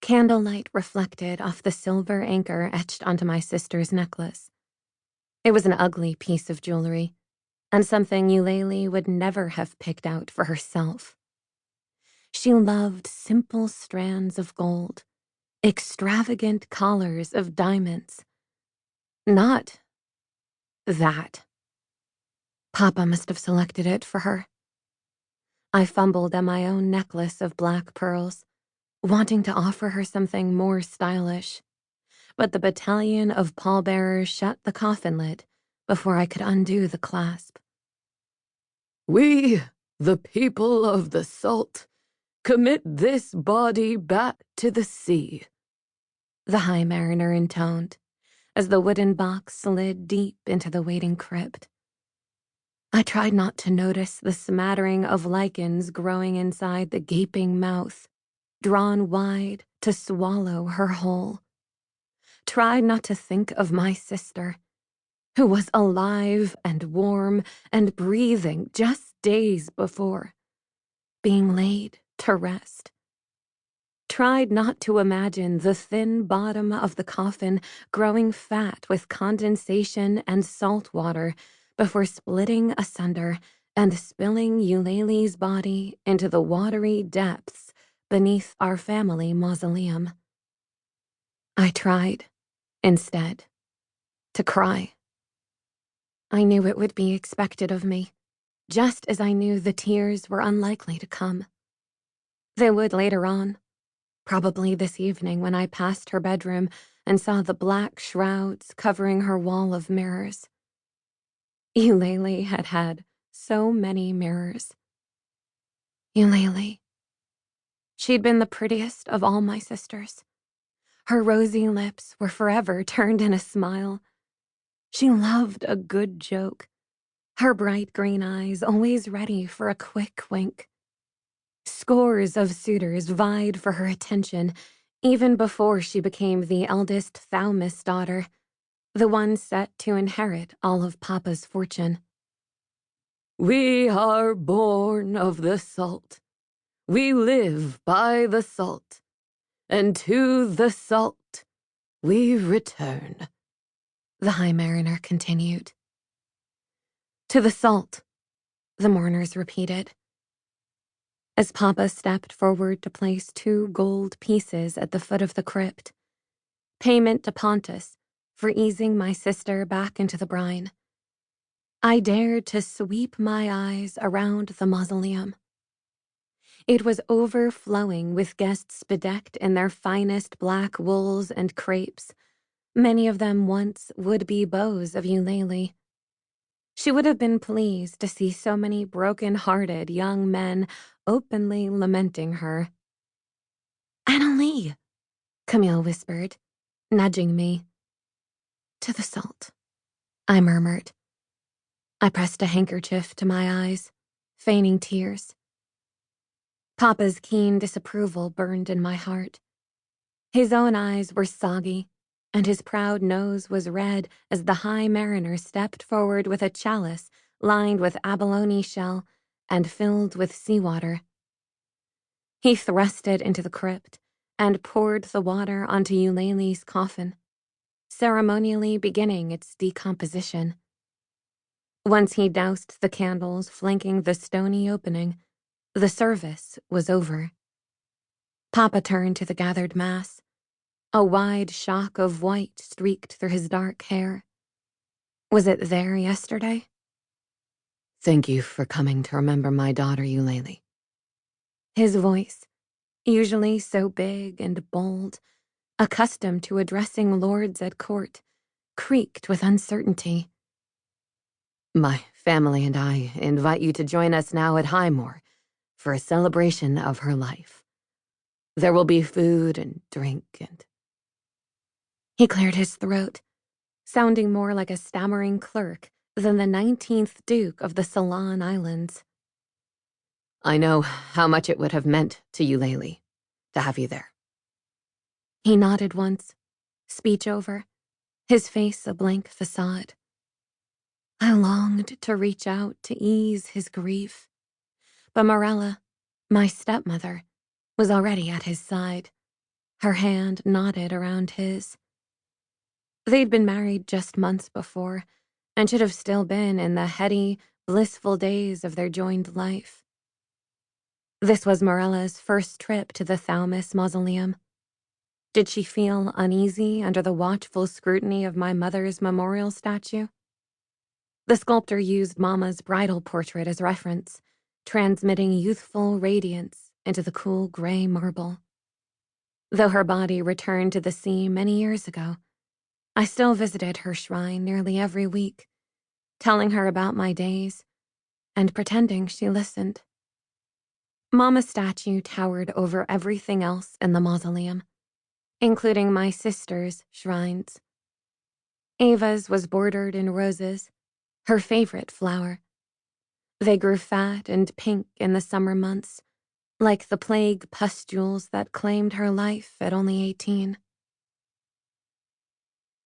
Candlelight reflected off the silver anchor etched onto my sister's necklace. It was an ugly piece of jewelry, and something Eulalie would never have picked out for herself. She loved simple strands of gold, extravagant collars of diamonds. Not that. Papa must have selected it for her. I fumbled at my own necklace of black pearls, wanting to offer her something more stylish, but the battalion of pallbearers shut the coffin lid before I could undo the clasp. "We, the people of the salt, commit this body back to the sea," the High Mariner intoned, as the wooden box slid deep into the waiting crypt. I tried not to notice the smattering of lichens growing inside the gaping mouth, drawn wide to swallow her whole. Tried not to think of my sister, who was alive and warm and breathing just days before, being laid to rest. Tried not to imagine the thin bottom of the coffin growing fat with condensation and salt water before splitting asunder and spilling Eulalie's body into the watery depths beneath our family mausoleum. I tried, instead, to cry. I knew it would be expected of me, just as I knew the tears were unlikely to come. They would later on, probably this evening when I passed her bedroom and saw the black shrouds covering her wall of mirrors. Eulalie had had so many mirrors. Eulalie. She'd been the prettiest of all my sisters. Her rosy lips were forever turned in a smile. She loved a good joke, her bright green eyes always ready for a quick wink. Scores of suitors vied for her attention, even before she became the eldest Thaumas daughter, the one set to inherit all of Papa's fortune. "We are born of the salt. We live by the salt. And to the salt we return," the High Mariner continued. To the salt, the mourners repeated. As Papa stepped forward to place 2 gold pieces at the foot of the crypt, payment to Pontus for easing my sister back into the brine, I dared to sweep my eyes around the mausoleum. It was overflowing with guests bedecked in their finest black wools and crepes, many of them once would-be beaux of Eulalie. She would have been pleased to see so many broken-hearted young men openly lamenting her. "Annaleigh," Camille whispered, nudging me. "To the salt," I murmured. I pressed a handkerchief to my eyes, feigning tears. Papa's keen disapproval burned in my heart. His own eyes were soggy, and his proud nose was red as the High Mariner stepped forward with a chalice lined with abalone shell and filled with seawater. He thrust it into the crypt and poured the water onto Eulalie's coffin, ceremonially beginning its decomposition. Once he doused the candles flanking the stony opening, the service was over. Papa turned to the gathered mass. A wide shock of white streaked through his dark hair. Was it there yesterday? "Thank you for coming to remember my daughter, Eulalie." His voice, usually so big and bold, accustomed to addressing lords at court, creaked with uncertainty. "My family and I invite you to join us now at Highmoor for a celebration of her life. There will be food and drink and—" He cleared his throat, sounding more like a stammering clerk than the 19th Duke of the Ceylon Islands. "I know how much it would have meant to Eulalie to have you there." He nodded once, speech over, his face a blank facade. I longed to reach out to ease his grief, but Morella, my stepmother, was already at his side, Her hand knotted around his. They'd been married just months before, and should have still been in the heady, blissful days of their joined life. This was Morella's first trip to the Thaumas mausoleum. Did she feel uneasy under the watchful scrutiny of my mother's memorial statue? The sculptor used Mama's bridal portrait as reference, transmitting youthful radiance into the cool gray marble. Though her body returned to the sea many years ago, I still visited her shrine nearly every week, telling her about my days and pretending she listened. Mama's statue towered over everything else in the mausoleum, including my sister's shrines. Ava's was bordered in roses, her favorite flower. They grew fat and pink in the summer months, like the plague pustules that claimed her life at only 18.